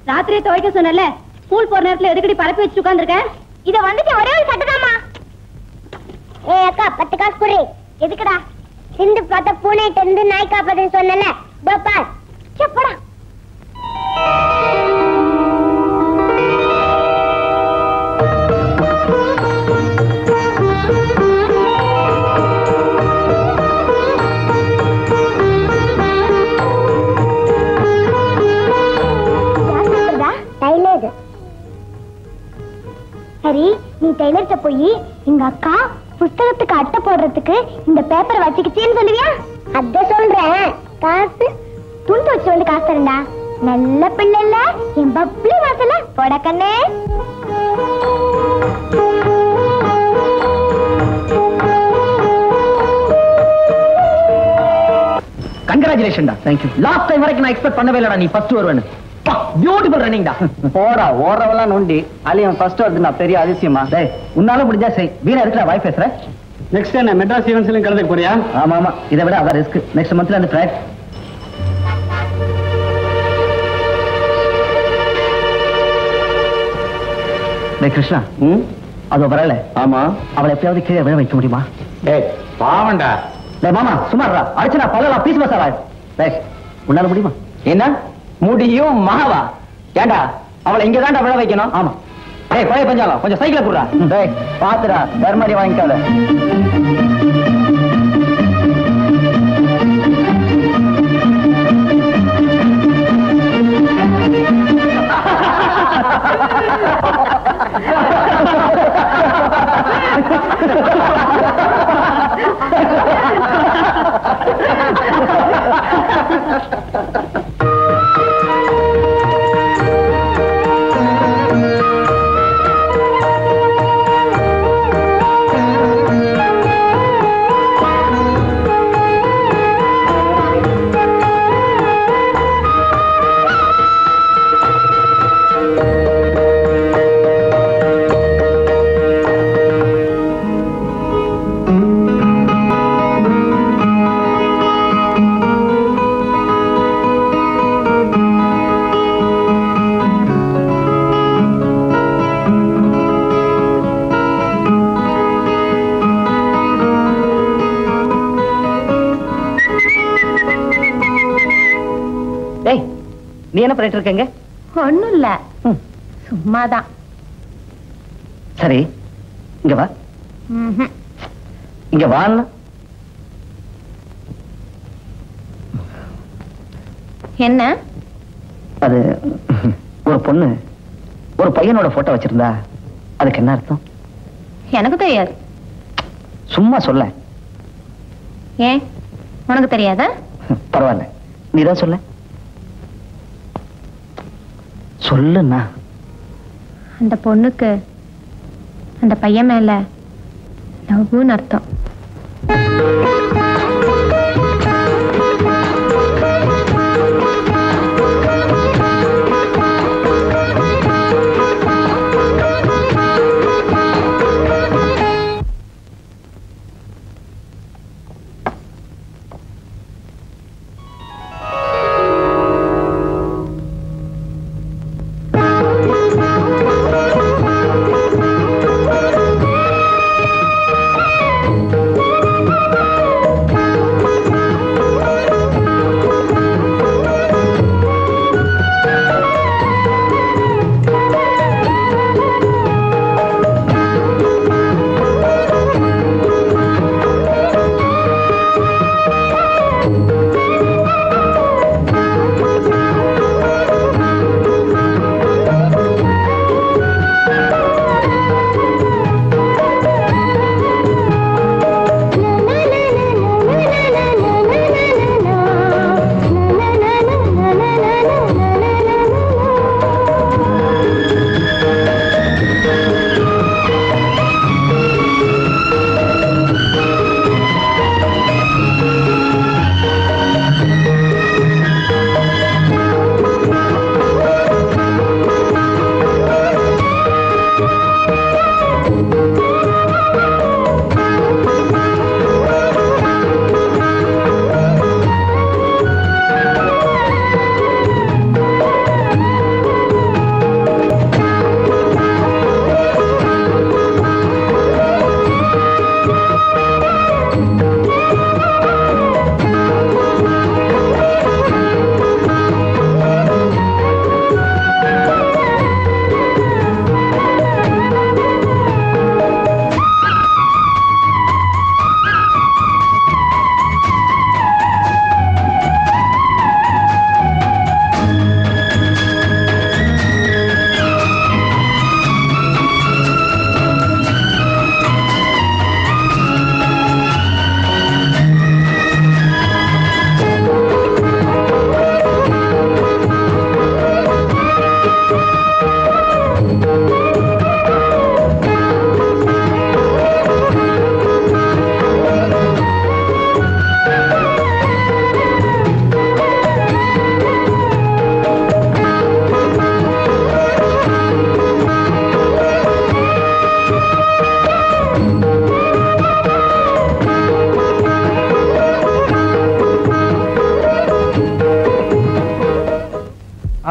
ராத்திரியே துவைக்க சொன்னல, ஸ்கூல் போற நேரத்துல எதுக்கடி பரப்பி வச்சு உட்கார்ந்திருக்க? இத வந்துட்டு ஒரே ஒரு சட்டதாமா. ஏய் அக்கா 10 காசு குடு. எதுக்குடா? சிந்து பார்த்த பூனைட்ட இருந்து நாய் காப்பாதுன்னு சொன்னல, பாப்பா செப்படா. சரி, நீ டெய்லர்ட்ட போய் எங்க அக்கா புத்தகத்துக்கு அட்டை போடுறதுக்கு இந்த பேப்பர் வச்சுக்கிச்சேன்னு சொல்லுவியா? அத சொல்றேன். காசு துண்டு வச்சு வந்து காசு தரண்டா. நல்ல பிள்ளை இல்ல என் பப்ளி வாசல போட கண்ணே. கங்க்ராச்சுலேஷன் டா. Thank you. லாஸ்ட் டைம் வரைக்கும் நான் எக்ஸ்பெக்ட் பண்ணவே இல்லடா நீ ஃபர்ஸ்ட் வருவேன்னு. பியூட்டிஃபுல் ரன்னிங் டா. போடா, ஓடுறவெல்லாம் நோண்டி அலியன் ஃபர்ஸ்ட் வருது. நான் பெரிய அதிசயமா? டேய், உன்னால முடிஞ்சா செய். வீணா இருக்கிற வாய் பேசுற. நெக்ஸ்ட் என்ன மெட்ராஸ் ஈவென்ட்ஸ்லயும் கலந்துக்க போறியா? ஆமா ஆமா, இதை விட அதான் ரிஸ்க். நெக்ஸ்ட் மந்த்ல அந்த ட்ராக். டேய் கிருஷ்ணா, அது வரல. ஆமா, அவளை எப்பயாவது கீழே விழ வைக்க முடியுமா? டேய் பாவண்டா. டேய் மாமா சுமாரா, அடிச்சு நான் பல்லலாம் பீஸ் மசாலா. டேய் உன்னால முடியுமா? என்ன முடியும் மாவா? ஏண்டா அவளை இங்க தாண்டா விழ வைக்கணும். ஆமா. டேய் பழைய பஞ்சாலம் கொஞ்சம் சைக்கிளை குடுறா. டேய் பாத்துடா, தர்மடி வாங்கிக்காத. நீ என்ன பண்ணிட்டு இருக்கீங்க? ஒண்ணும் இல்ல, சும்மாதான். சரி இங்க வா. இங்க வா. என்ன? அது ஒரு பொண்ணு ஒரு பையனோட போட்டோ வச்சிருந்தா அதுக்கு என்ன அர்த்தம்? எனக்கு தெரியாது. சும்மா சொல்ல. ஏன் உனக்கு தெரியாதா? பரவாயில்ல, நீதான் சொல்ல. சொல்லுண்ணா. அந்த பொண்ணுக்கு அந்த பையன் மேல லவ்னு அர்த்தம்.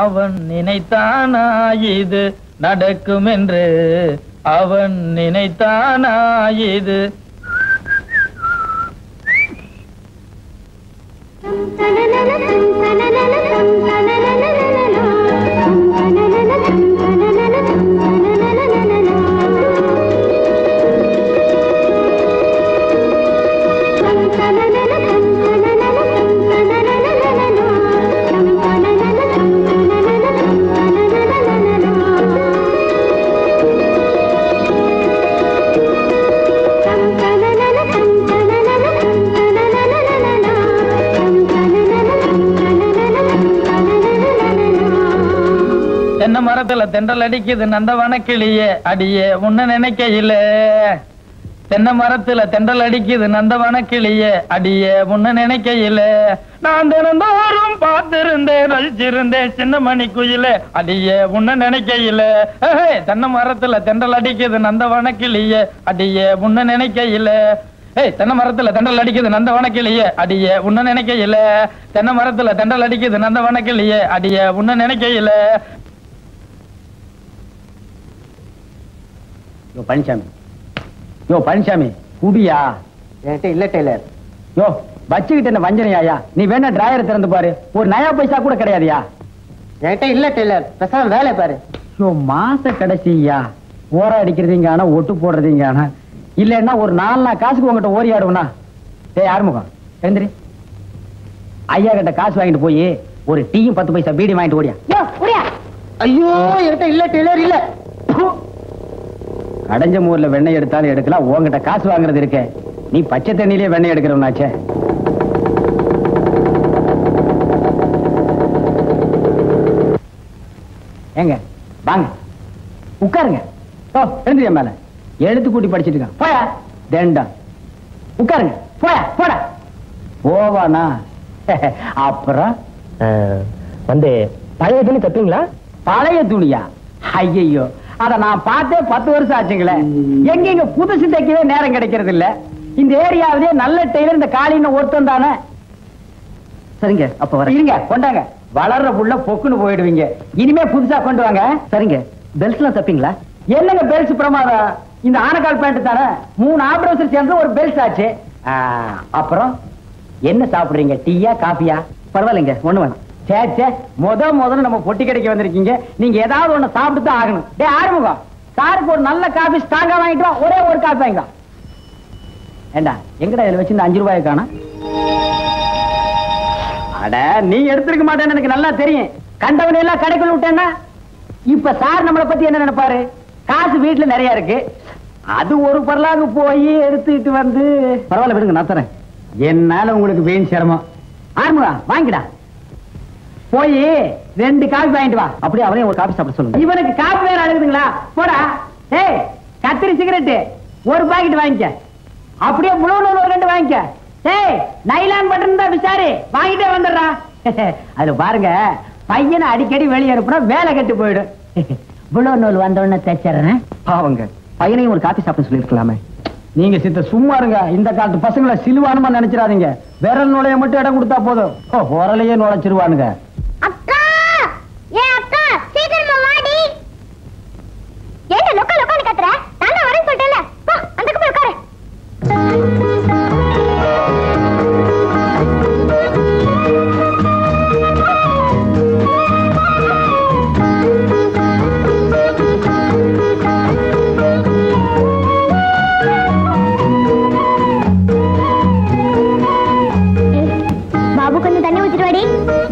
அவன் நினைத்தானா இது நடக்கும் என்று அவன் நினைத்தானா இது தென்னை மரத்துல தென்றல் அடிக்குது நந்தவன கிளியே அடியே உன்ன நினைக்கையில தென்னை மரத்துல தென்றல் அடிக்குது நந்தவன கிளியே அடியே உன்ன நினைக்கையில நான் தினந்தோறும் பார்த்திருந்தேன் ரசிச்சிருந்தேன் சின்ன மணி குயில அடியே உன்ன நினைக்கையில தென்னை மரத்துல தென்றல் அடிக்குது நந்தவன கிளியே அடியே உன்ன நினைக்கையில தென்னை மரத்துல தென்றல் அடிக்குது நந்தவன கிளியே அடியே உன்ன நினைக்கையில தென்னை மரத்துல தென்றல் அடிக்குது நந்தவன கிளியே அடியே உன்ன நினைக்கையில பழனிசாமி யோ பழனிசாமி குடியா என்கிட்ட இல்ல டெய்லர் யோ வச்சுக்கிட்டு என்ன வஞ்சனையா நீ வேணா டிராயரை திறந்து பாரு ஒரு நயா பைசா கூட கிடையாதுயா என்கிட்ட இல்ல டெய்லர் பேசாம வேலை பாரு யோ மாச கடைசியா ஓர அடிக்கிறதீங்க ஆனா ஒட்டு போடுறதீங்க ஆனா இல்லன்னா ஒரு 4 நாள் காசுக்கு உங்ககிட்ட ஓரி ஆடுவனா டேய் ஆறுமுகம் எழுந்திரி ஐயா கிட்ட காசு வாங்கிட்டு போய் ஒரு டீயும் 10 பைசா பீடி வாங்கிட்டு ஓடியா ஐயோ என்கிட்ட இல்ல டெய்லர் இல்ல அடைஞ்ச மூர்ல வெண்ணெய் எடுத்தாலும் எடுக்கலாம் உங்ககிட்ட காசு வாங்குறது இருக்கே நீ பச்சை தண்ணியிலே வெண்ணெய் எடுக்கிறவனாச்சே ஏங்க வாங்க உட்காருங்க ஓ எழுந்திரியா மேல எழுத்து கூட்டி படிச்சிட்டு இருக்கான் போயா தேண்டா உட்காருங்க போயா போடா போவானா அப்புறம் வந்து பழைய துணி தப்பீங்களா? பழைய துணியா? ஐயோ அத நான் பார்த்தே 10 வருஷம் ஆச்சுங்களே. எங்க புதுசு தைக்கவே நேரம் கிடைக்கிறது இல்ல. இந்த ஏரியாவிலே நல்ல டெய்லர் இந்த காலின்னு ஒருத்தன் தானே. சரிங்க அப்ப வர இருங்க கொண்டாங்க. வளர்ற புள்ள பொக்குன்னு போயிடுவீங்க. இனிமே புதுசா கொண்டு வாங்க. சரிங்க. பெல்ட்லாம் தப்பீங்களா? என்னங்க பெல்ட்ஸ் பிரமாதம். இந்த ஆனக்கால் பேண்ட் தானே 3 ஆப்ரோசர் சேர்ந்து ஒரு பெல்ட் ஆச்சு. அப்புறம் என்ன சாப்பிடுறீங்க? டீயா காபியா? பரவாயில்லைங்க ஒண்ணு வேணும். சே முதல்ல நம்ம பொட்டி கடைக்கு வந்திருக்கீங்க. நீங்க ஏதாவது ஒண்ணு சாப்பிட்டு தான் ஆகணும். டேய் ஆறுமுகம் சாருக்கு ஒரு நல்ல காபி ஸ்ட்ராங்கா வாங்கிட்டு வா. ஒரே ஒரு காபி வாங்கிக்கோ. ஏண்டா எங்கடா இதுல வச்சு இந்த 5 ரூபாய் காணா? அட நீ எடுத்துருக்க மாட்டேன்னு எனக்கு நல்லா தெரியும். கண்டவனை எல்லாம் கடைக்குள்ள விட்டேன்னா இப்ப சார் நம்மளை பத்தி என்ன நினைப்பாரு? காசு வீட்டுல நிறைய இருக்கு. அது ஒரு பரலாக போய் எடுத்துட்டு வந்து பரவாயில்ல விடுங்க நான் தரேன். என்னால உங்களுக்கு வீண் சிரமம். ஆறுமுகா வாங்கிடா. போய் 2 காபி வாங்கிட்டு வா. அப்படியே அவனே ஒரு காபி சாப்பிட சொல்லுங்க. இவனுக்கு காபி வேற அழுகுதுங்களா? போடா. ஏய் கத்திரி சிகரெட் ஒரு பாக்கெட் வாங்கிக்க. அப்படியே முழு நூல் ஒரு 2 வாங்கிக்க. ஏய் நைலான் பட்டன் தான் விசாரி வாங்கிட்டே வந்துடுறா. அதுல பாருங்க பையனை அடிக்கடி வெளியே அனுப்புனா வேலை கெட்டு போயிடும். புளோ நூல் வந்தோடனே தைச்சறேன். பாவங்க பையனையும் ஒரு காபி சாப்பிட சொல்லிருக்கலாமே. நீங்க சித்த சும்மா இருங்க. இந்த காலத்து பசங்களை சிலுவானுமா நினைச்சிடாதீங்க. விரல் நுழைய மட்டும் இடம் கொடுத்தா போதும். உரலையே நுழைச்சிருவானுங்க. அக்கா ஏ அக்கா சீக்கிரமா வாடி. ஏன்டா லொக்க லொக்கன்னு கத்துற? நான் வரேன்னு சொல்லிட்டேன்ல. போ அந்த போய் உட்காரு.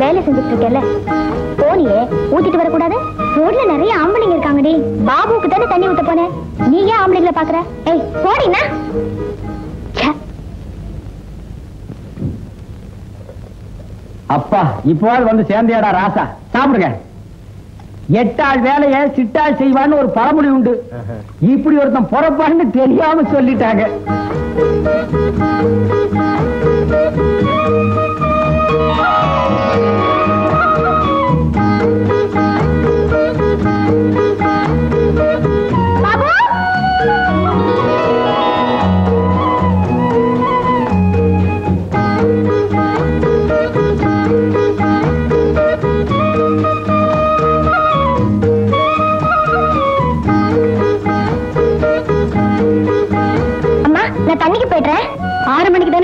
வேலை செஞ்சுட்டு இருக்கேன்ல போனியே ஊத்திட்டு வரக்கூடாது. ரோட்ல நிறைய ஆம்பளைங்க இருக்காங்கடி. பாபுக்கு தானே தண்ணி ஊத்த போனேன். நீ ஏன் ஆம்பளைங்களை பாக்குற? ஏய் போடினா. அப்பா இப்போ வந்து சேர்ந்தியாடா ராசா. சாப்பிடுங்க. 8 ஆள் வேலையை சிட்டாள் செய்வான்னு ஒரு பழமொழி உண்டு. இப்படி ஒருத்தன் பொறப்பான்னு தெரியாம சொல்லிட்டாங்க.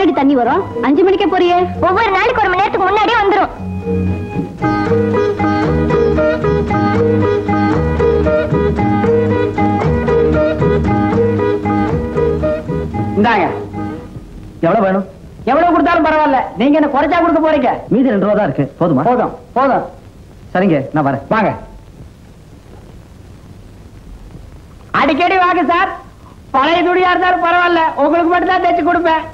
தானடி தண்ணி வரும்? 5 மணிக்கே போறியே? ஒவ்வொரு நாளைக்கு 1 மணி நேரத்துக்கு முன்னாடியே வந்துரும். இந்தாங்க. எவ்வளவு வேணும்? எவ்வளவு கொடுத்தாலும் பரவாயில்ல. நீங்க என்ன குறைச்சா கொடுக்க போறீங்க? மீதி 2 ரூபா தான் இருக்கு. போதுமா? போதும் போதும். சரிங்க, நான் வரேன். வாங்க. அடிக்கடி வாங்க சார். பழைய துணியா இருந்தாலும் பரவாயில்ல, உங்களுக்கு மட்டும் தான் தைச்சு கொடுப்பேன்.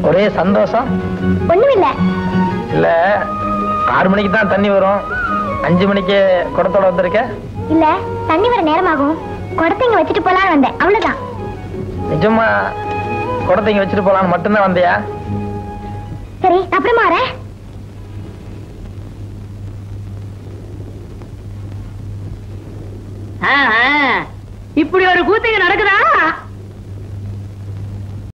ஒரே சந்தோஷம்? ஒண்ணும் இல்ல. இல்ல 6 மணிக்கு தான் தண்ணி வரும், 5 மணிக்கு குடத்தோட வந்திருக்க? இல்ல, தண்ணி வர நேரமாகும், குடத்தை இங்க வச்சுட்டு போலான்னு வந்தேன், அவ்வளவுதான். நிஜமா குடத்தை இங்க வச்சுட்டு போலான்னு மட்டும்தான் வந்தியா? சரி, அப்புறமா வரேன். இப்படி ஒரு கூத்துக்கு நடக்குதா?